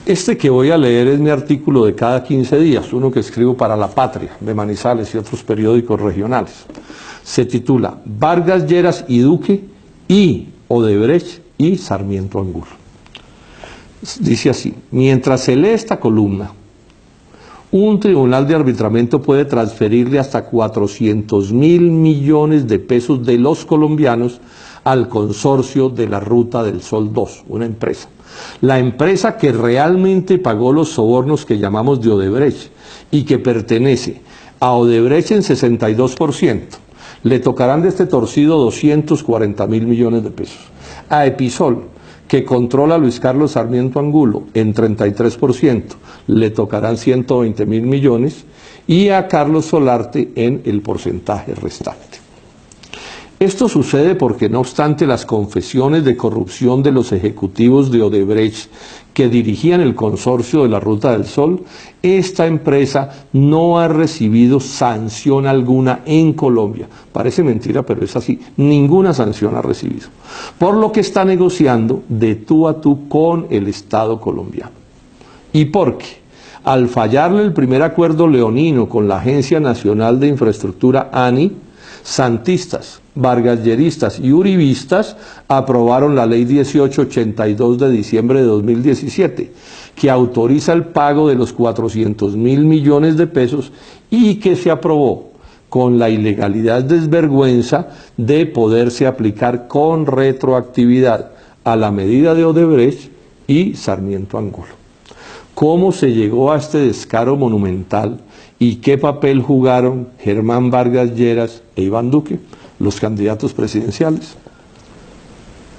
Este que voy a leer es mi artículo de cada 15 días, uno que escribo para La Patria, de Manizales y otros periódicos regionales. Se titula Vargas Lleras y Duque y Odebrecht y Sarmiento Angulo. Dice así: mientras se lee esta columna, un tribunal de arbitramiento puede transferirle hasta 400.000 millones de pesos de los colombianos al consorcio de la Ruta del Sol 2, una empresa. La empresa que realmente pagó los sobornos que llamamos de Odebrecht y que pertenece a Odebrecht en 62%, le tocarán de este torcido 240.000 millones de pesos. A Episol, que controla Luis Carlos Sarmiento Angulo en 33%, le tocarán 120.000 millones, y a Carlos Solarte en el porcentaje restante. Esto sucede porque, no obstante las confesiones de corrupción de los ejecutivos de Odebrecht que dirigían el consorcio de la Ruta del Sol, esta empresa no ha recibido sanción alguna en Colombia. Parece mentira, pero es así. Ninguna sanción ha recibido. Por lo que está negociando de tú a tú con el Estado colombiano. Y porque, al fallarle el primer acuerdo leonino con la Agencia Nacional de Infraestructura, ANI, santistas, vargasyeristas y uribistas aprobaron la Ley 1882 de diciembre de 2017, que autoriza el pago de los 400.000 millones de pesos y que se aprobó con la ilegalidad desvergüenza de poderse aplicar con retroactividad a la medida de Odebrecht y Sarmiento Angulo. ¿Cómo se llegó a este descaro monumental y qué papel jugaron Germán Vargas Lleras e Iván Duque, los candidatos presidenciales?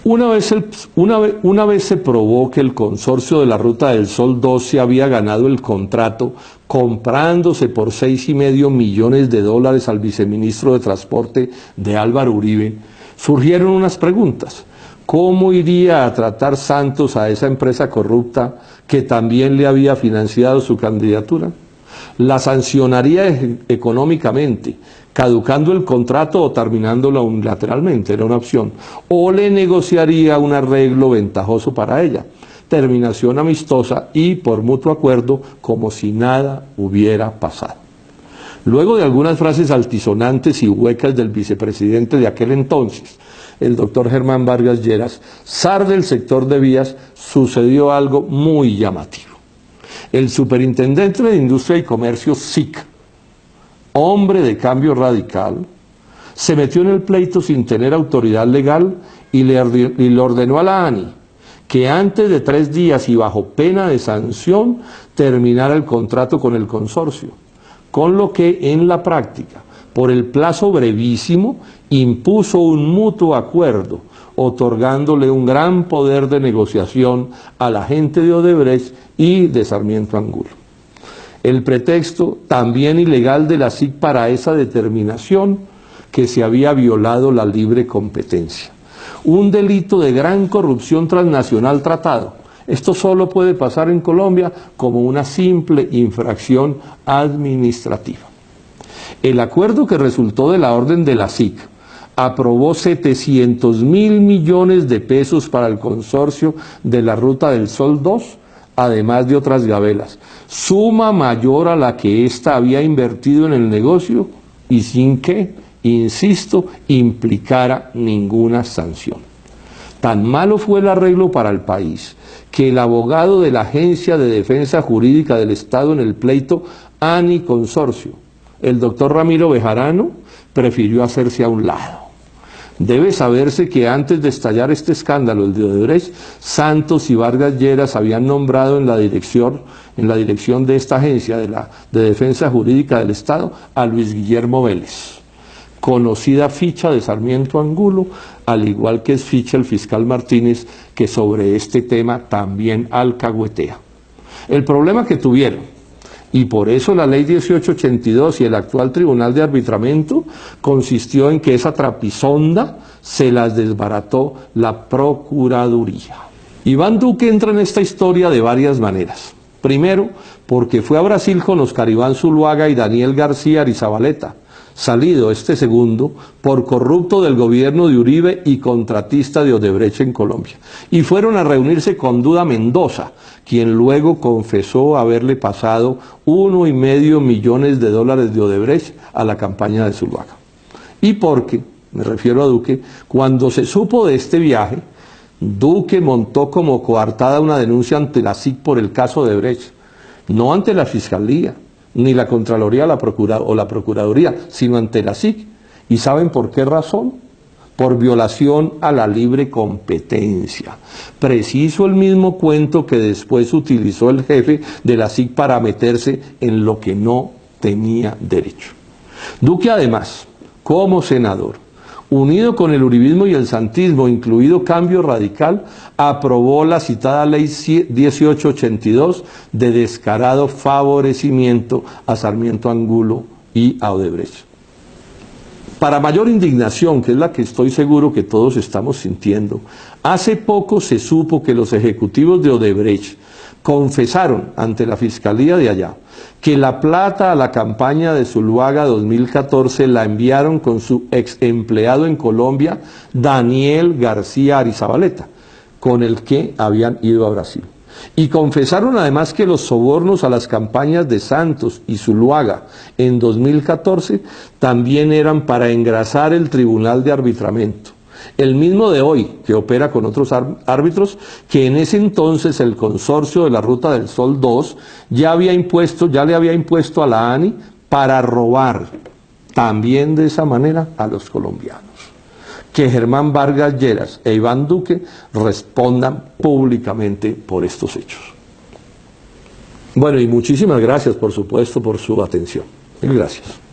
Una vez se probó que el consorcio de la Ruta del Sol 2 se había ganado el contrato comprándose por $6,5 millones al viceministro de Transporte de Álvaro Uribe, surgieron unas preguntas. ¿Cómo iría a tratar Santos a esa empresa corrupta que también le había financiado su candidatura? ¿La sancionaría económicamente, caducando el contrato o terminándolo unilateralmente? Era una opción. ¿O le negociaría un arreglo ventajoso para ella? Terminación amistosa y por mutuo acuerdo, como si nada hubiera pasado. Luego de algunas frases altisonantes y huecas del vicepresidente de aquel entonces, el doctor Germán Vargas Lleras, zar del sector de vías, sucedió algo muy llamativo. El superintendente de Industria y Comercio, SIC, hombre de cambio radical, se metió en el pleito sin tener autoridad legal y le ordenó a la ANI que antes de 3 días y bajo pena de sanción terminara el contrato con el consorcio, con lo que en la práctica, por el plazo brevísimo, impuso un mutuo acuerdo, otorgándole un gran poder de negociación a la gente de Odebrecht y de Sarmiento Angulo. El pretexto también ilegal de la SIC para esa determinación, que se había violado la libre competencia. Un delito de gran corrupción transnacional tratado. Esto solo puede pasar en Colombia como una simple infracción administrativa. El acuerdo que resultó de la orden de la SIC aprobó 700.000 millones de pesos para el consorcio de la Ruta del Sol 2, además de otras gabelas, suma mayor a la que ésta había invertido en el negocio y sin que, insisto, implicara ninguna sanción. Tan malo fue el arreglo para el país que el abogado de la Agencia de Defensa Jurídica del Estado en el pleito ANI Consorcio, el doctor Ramiro Bejarano, prefirió hacerse a un lado. Debe saberse que antes de estallar este escándalo, el de Odebrecht, Santos y Vargas Lleras habían nombrado en la dirección de esta agencia de defensa jurídica del Estado a Luis Guillermo Vélez, conocida ficha de Sarmiento Angulo, al igual que es ficha el fiscal Martínez, que sobre este tema también alcahuetea. El problema que tuvieron, y por eso la ley 1882 y el actual tribunal de arbitramiento, consistió en que esa trapisonda se las desbarató la Procuraduría. Iván Duque entra en esta historia de varias maneras. Primero, porque fue a Brasil con Oscar Iván Zuluaga y Daniel García Arizabaleta, salido este segundo por corrupto del gobierno de Uribe y contratista de Odebrecht en Colombia. Y fueron a reunirse con Duda Mendoza, quien luego confesó haberle pasado $1,5 millones de Odebrecht a la campaña de Zuluaga. Y porque, me refiero a Duque, cuando se supo de este viaje, Duque montó como coartada una denuncia ante la SIC por el caso Odebrecht, no ante la Fiscalía, ni la Contraloría o la Procuraduría, sino ante la SIC. ¿Y saben por qué razón? Por violación a la libre competencia. Preciso el mismo cuento que después utilizó el jefe de la SIC para meterse en lo que no tenía derecho. Duque además, como senador, unido con el uribismo y el santismo, incluido Cambio Radical, aprobó la citada ley 1882 de descarado favorecimiento a Sarmiento Angulo y a Odebrecht. Para mayor indignación, que es la que estoy seguro que todos estamos sintiendo, hace poco se supo que los ejecutivos de Odebrecht confesaron ante la Fiscalía de allá que la plata a la campaña de Zuluaga 2014 la enviaron con su ex empleado en Colombia, Daniel García Arizabaleta, con el que habían ido a Brasil. Y confesaron además que los sobornos a las campañas de Santos y Zuluaga en 2014 también eran para engrasar el Tribunal de Arbitramiento, el mismo de hoy, que opera con otros árbitros, que en ese entonces el consorcio de la Ruta del Sol 2 ya le había impuesto a la ANI para robar también de esa manera a los colombianos. Que Germán Vargas Lleras e Iván Duque respondan públicamente por estos hechos. Bueno, y muchísimas gracias, por supuesto, por su atención. Mil gracias.